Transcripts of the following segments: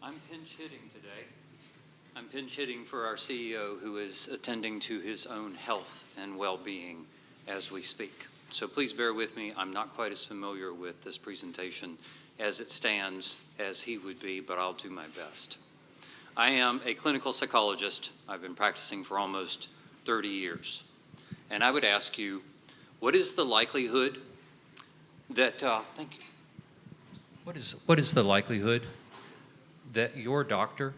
I'm pinch hitting today. I'm pinch hitting for our CEO who is attending to his own health and well-being as we speak. So please bear with me. I'm not quite as familiar with this presentation as it stands as he would be, but I'll do my best. I am a clinical psychologist. I've been practicing for almost 30 years. And I would ask you, what is the likelihood that, thank you. What is the likelihood that your doctor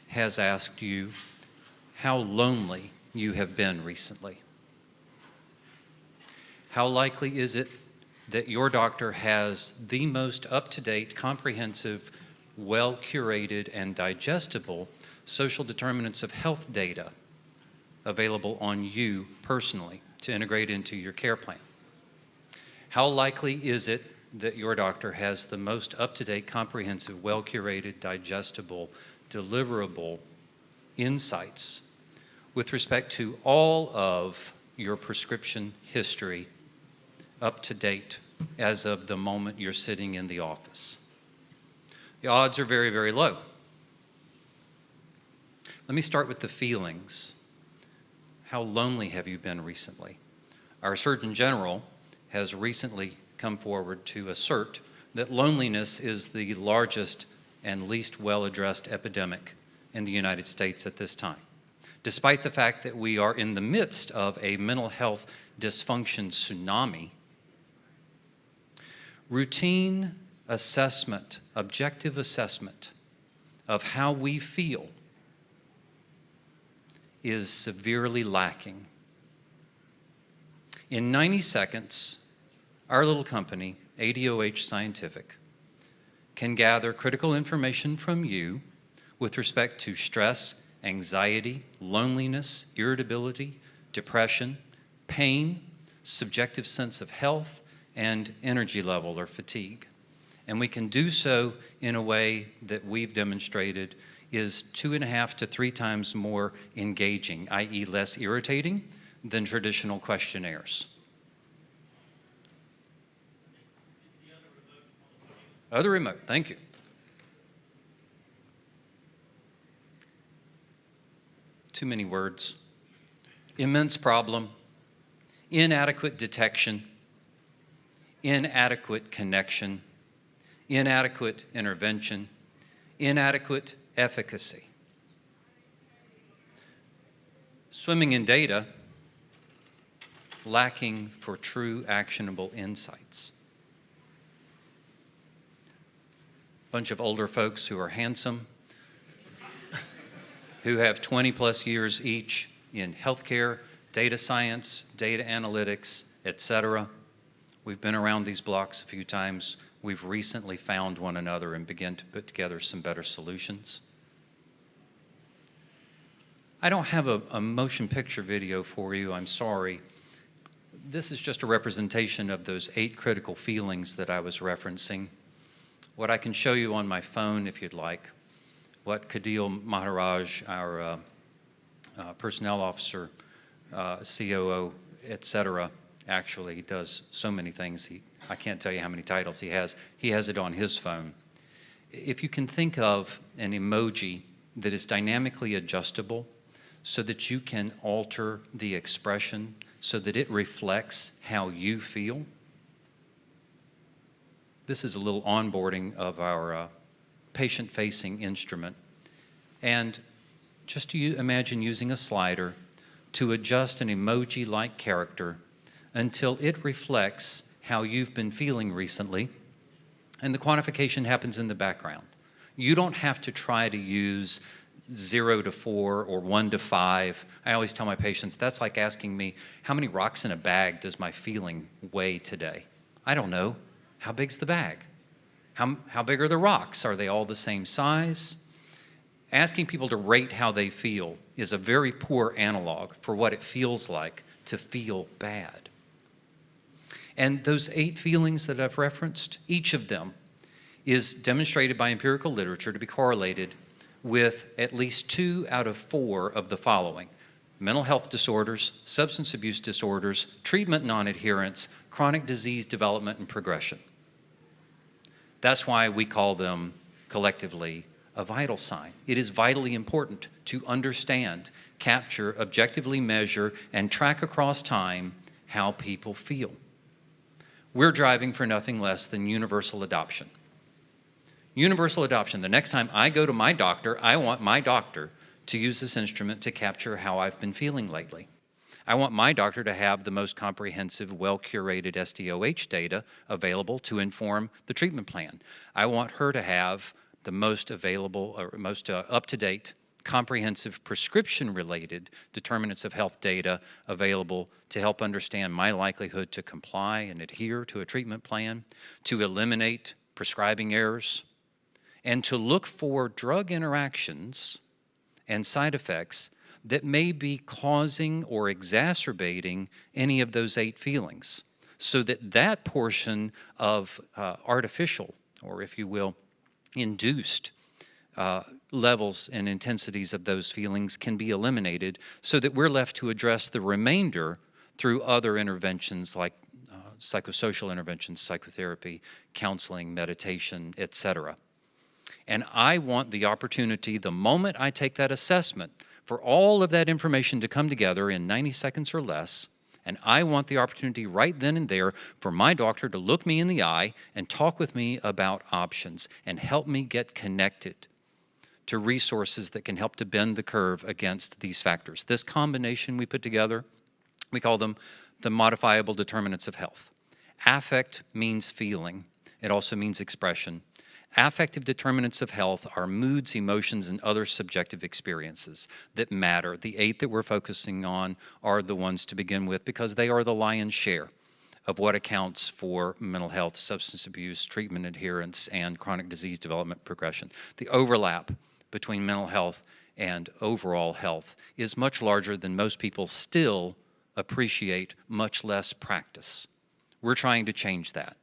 has asked you how lonely you have been recently? How likely is it that your doctor has the most up-to-date, comprehensive, well-curated, and digestible social determinants of health data available on you personally to integrate into your care plan? How likely is it that your doctor has the most up-to-date, comprehensive, well-curated, digestible, deliverable insights with respect to all of your prescription history up to date as of the moment you're sitting in the office? The odds are very, very low. Let me start with the feelings. How lonely have you been recently? Our Surgeon General has recently come forward to assert that loneliness is the largest and least well-addressed epidemic in the United States at this time, despite the fact that we are in the midst of a mental health dysfunction tsunami. Routine assessment, objective assessment of how we feel is severely lacking. In 90 seconds, our little company, ADoH Scientific, can gather critical information from you with respect to stress, anxiety, loneliness, irritability, depression, pain, subjective sense of health, and energy level or fatigue. And we can do so in a way that we've demonstrated is 2.5 to 3 times more engaging, i.e. less irritating than traditional questionnaires. Other remote, thank you. Too many words. Immense problem, inadequate detection, inadequate connection, inadequate intervention, inadequate efficacy. Swimming in data, lacking for true actionable insights. Bunch of older folks who are handsome, who have 20 plus years each in healthcare, data science, data analytics, etc. We've been around these blocks a few times. We've recently found one another and begun to put together some better solutions. I don't have a motion picture video for you, I'm sorry. This is just a representation of those 8 critical feelings that I was referencing. What I can show you on my phone, if you'd like, what Kadil Maharaj, our personnel officer, COO, etc., actually does so many things. I can't tell you how many titles he has. He has it on his phone. If you can think of an emoji that is dynamically adjustable so that you can alter the expression so that it reflects how you feel. This is a little onboarding of our patient-facing instrument. And just imagine using a slider to adjust an emoji-like character until it reflects how you've been feeling recently, and the quantification happens in the background. You don't have to try to use 0 to 4 or 1 to 5. I always tell my patients, that's like asking me, how many rocks in a bag does my feeling weigh today? I don't know. How big's the bag? How big are the rocks? Are they all the same size? Asking people to rate how they feel is a very poor analog for what it feels like to feel bad. And those 8 feelings that I've referenced, each of them is demonstrated by empirical literature to be correlated with at least 2 out of 4 of the following: mental health disorders, substance abuse disorders, treatment non-adherence, chronic disease development and progression. That's why we call them collectively a vital sign. It is vitally important to understand, capture, objectively measure, and track across time how people feel. We're driving for nothing less than universal adoption. Universal adoption. The next time I go to my doctor, I want my doctor to use this instrument to capture how I've been feeling lately. I want my doctor to have the most comprehensive, well-curated SDOH data available to inform the treatment plan. I want her to have the most available or most up-to-date, comprehensive prescription-related determinants of health data available to help understand my likelihood to comply and adhere to a treatment plan, to eliminate prescribing errors, and to look for drug interactions and side effects that may be causing or exacerbating any of those 8 feelings, so that that portion of artificial, or if you will, induced levels and intensities of those feelings can be eliminated, so that we're left to address the remainder through other interventions like psychosocial interventions, psychotherapy, counseling, meditation, etc. And I want the opportunity, the moment I take that assessment, for all of that information to come together in 90 seconds or less, and I want the opportunity right then and there for my doctor to look me in the eye and talk with me about options and help me get connected to resources that can help to bend the curve against these factors. This combination we put together, we call them the modifiable determinants of health. Affect means feeling. It also means expression. Affective determinants of health are moods, emotions, and other subjective experiences that matter. The 8 that we're focusing on are the ones to begin with because they are the lion's share of what accounts for mental health, substance abuse, treatment adherence, and chronic disease development progression. The overlap between mental health and overall health is much larger than most people still appreciate, much less practice. We're trying to change that.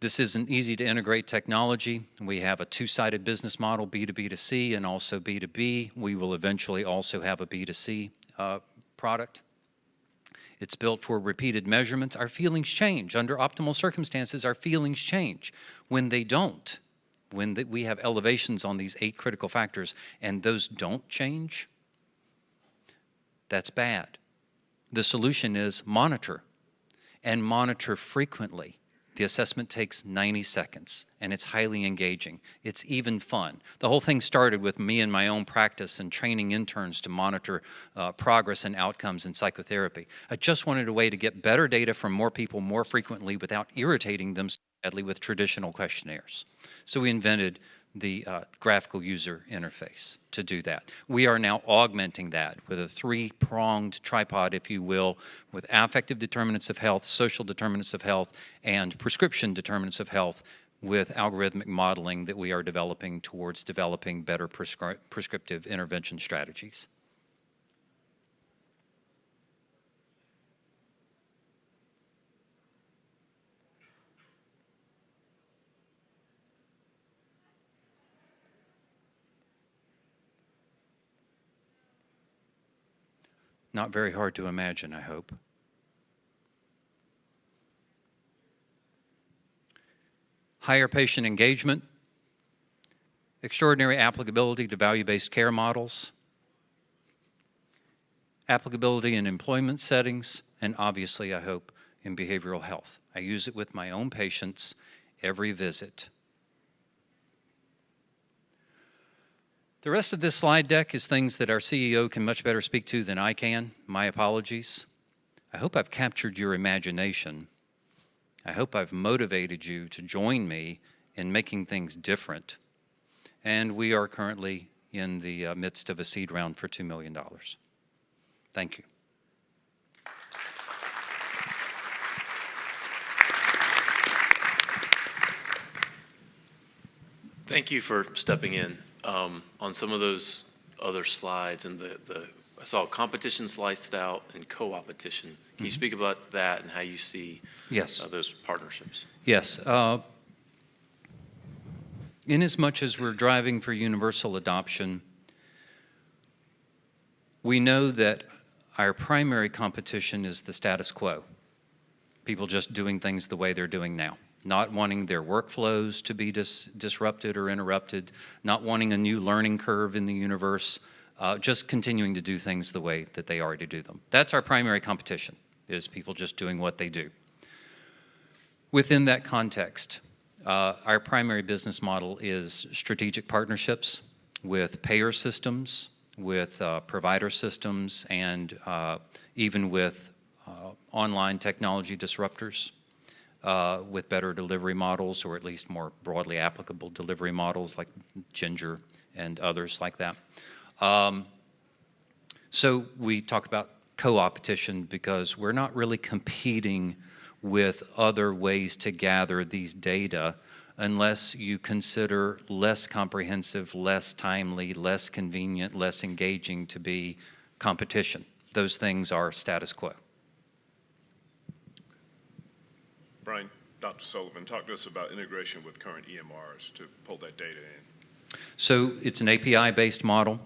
This isn't easy to integrate technology. We have a 2-sided business model, B2B to C and also B2B. We will eventually also have a B2C product. It's built for repeated measurements. Our feelings change. Under optimal circumstances, our feelings change. When they don't, when we have elevations on these 8 critical factors and those don't change, that's bad. The solution is monitor, and monitor frequently. The assessment takes 90 seconds, and it's highly engaging. It's even fun. The whole thing started with me in my own practice and training interns to monitor progress and outcomes in psychotherapy. I just wanted a way to get better data from more people more frequently without irritating them sadly with traditional questionnaires. So we invented the graphical user interface to do that. We are now augmenting that with a 3-pronged tripod, if you will, with affective determinants of health, social determinants of health, and prescription determinants of health with algorithmic modeling that we are developing towards developing better prescriptive intervention strategies. Not very hard to imagine, I hope. Higher patient engagement, extraordinary applicability to value-based care models, applicability in employment settings, and obviously, I hope, in behavioral health. I use it with my own patients every visit. The rest of this slide deck is things that our CEO can much better speak to than I can. My apologies. I hope I've captured your imagination. I hope I've motivated you to join me in making things different. And we are currently in the midst of a seed round for $2 million. Thank you. Thank you for stepping in. On some of those other slides, and I saw competition sliced out and co-opetition. Can you speak about that and how you see those partnerships? Yes. Inasmuch as we're driving for universal adoption, we know that our primary competition is the status quo, people just doing things the way they're doing now. not wanting their workflows to be disrupted or interrupted, not wanting a new learning curve in the universe, just continuing to do things the way that they already do them. That's our primary competition, is people just doing what they do. Within that context, our primary business model is strategic partnerships with payer systems, with provider systems, and even with online technology disruptors, with better delivery models, or at least more broadly applicable delivery models like Ginger and others like that. So we talk about co-opetition because we're not really competing with other ways to gather these data unless you consider less comprehensive, less timely, less convenient, less engaging to be competition. Those things are status quo. Brian, Dr. Sullivan, talk to us about integration with current EMRs to pull that data in. So it's an API-based model.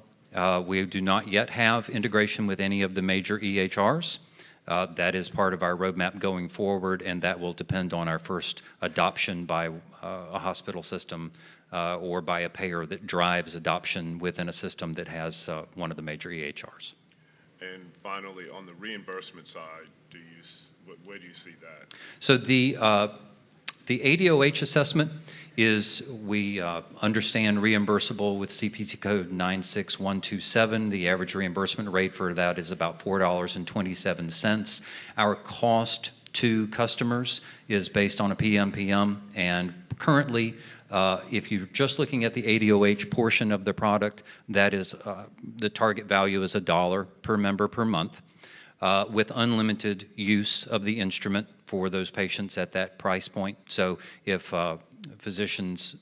We do not yet have integration with any of the major EHRs. That is part of our roadmap going forward, and that will depend on our first adoption by a hospital system or by a payer that drives adoption within a system that has one of the major EHRs. And finally, on the reimbursement side, where do you see that? So the ADoH assessment is, we understand reimbursable with CPT code 96127. The average reimbursement rate for that is about $4.27. Our cost to customers is based on a PMPM, and currently, if you're just looking at the ADoH portion of the product, that is, the target value is $1 per member per month, with unlimited use of the instrument for those patients at that price point. So if physicians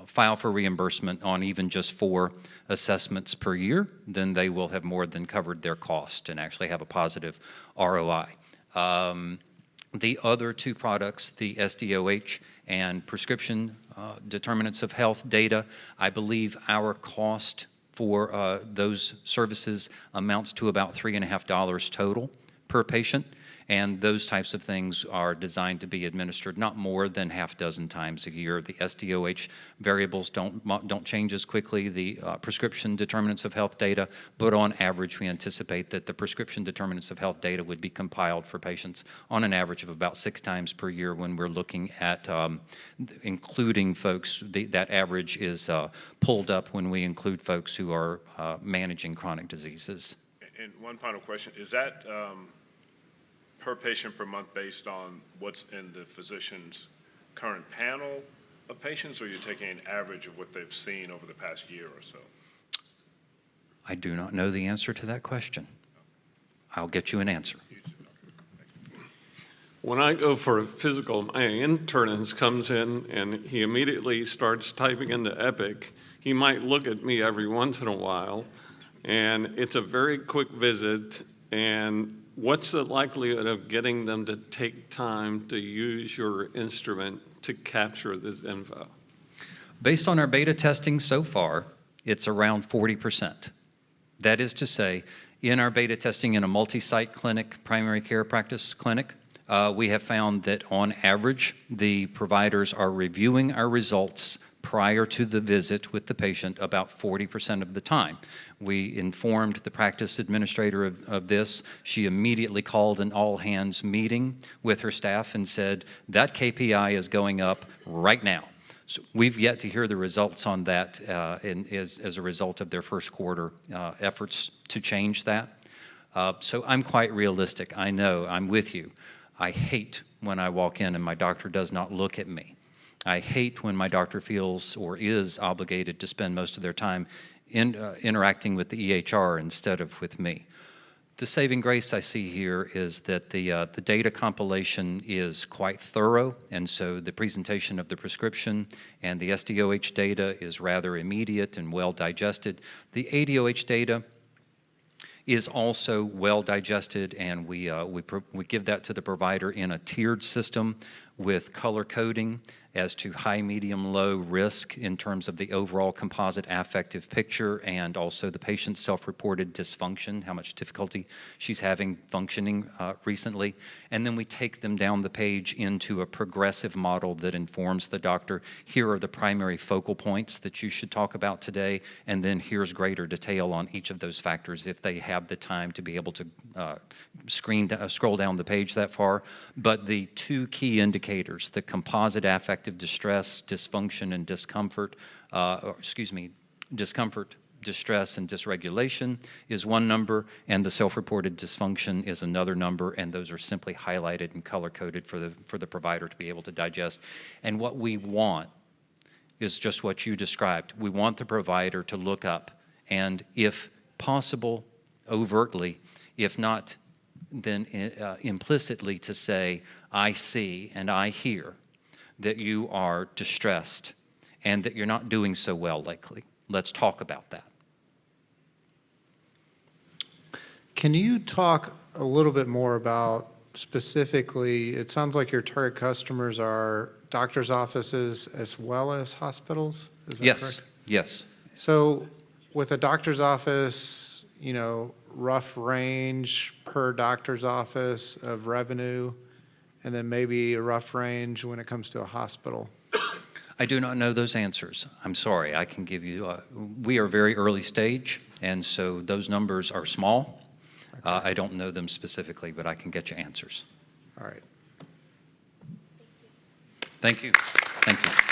file for reimbursement on even just 4 assessments per year, then they will have more than covered their cost and actually have a positive ROI. The other 2 products, the SDOH and prescription determinants of health data, I believe our cost for those services amounts to about $3.50 total per patient. And those types of things are designed to be administered not more than half dozen times a year. The SDOH variables don't change as quickly, the prescription determinants of health data, but on average we anticipate that the prescription determinants of health data would be compiled for patients on an average of about 6 times per year when we're looking at including folks. That average is pulled up when we include folks who are managing chronic diseases. And one final question, is that per patient per month based on what's in the physician's current panel of patients, or are you taking an average of what they've seen over the past year or so? I do not know the answer to that question. I'll get you an answer. When I go for a physical, my internist comes in and he immediately starts typing into Epic. He might look at me every once in a while, and it's a very quick visit. And what's the likelihood of getting them to take time to use your instrument to capture this info? Based on our beta testing so far, it's around 40%. That is to say, in our beta testing in a multi-site clinic, primary care practice clinic, we have found that on average, the providers are reviewing our results prior to the visit with the patient about 40% of the time. We informed the practice administrator of this. She immediately called an all-hands meeting with her staff and said, that KPI is going up right now. So we've yet to hear the results on that as a result of their first quarter efforts to change that. So I'm quite realistic. I know, I'm with you. I hate when I walk in and my doctor does not look at me. I hate when my doctor feels or is obligated to spend most of their time interacting with the EHR instead of with me. The saving grace I see here is that the data compilation is quite thorough, and so the presentation of the prescription and the SDOH data is rather immediate and well digested. The ADoH data is also well digested, and we give that to the provider in a tiered system with color coding as to high, medium, low risk in terms of the overall composite affective picture, and also the patient's self-reported dysfunction, how much difficulty she's having functioning recently. And then we take them down the page into a progressive model that informs the doctor. Here are the primary focal points that you should talk about today, and then here's greater detail on each of those factors if they have the time to be able to scroll down the page that far. But the two key indicators, the composite affective distress, dysfunction, and discomfort, discomfort, distress, and dysregulation is one number, and the self-reported dysfunction is another number, and those are simply highlighted and color-coded for the provider to be able to digest. And what we want is just what you described. We want the provider to look up and, if possible, overtly, if not, then implicitly to say, I see and I hear that you are distressed and that you're not doing so well lately. Let's talk about that. Can you talk a little bit more about specifically, it sounds like your target customers are doctor's offices as well as hospitals? Is that correct? Yes. So with a doctor's office, you know, rough range per doctor's office of revenue, and then maybe a rough range when it comes to a hospital? I do not know those answers. I'm sorry. I can give you, we are very early stage, and so those numbers are small. Okay. I don't know them specifically, but I can get you answers. All right. Thank you. Thank you.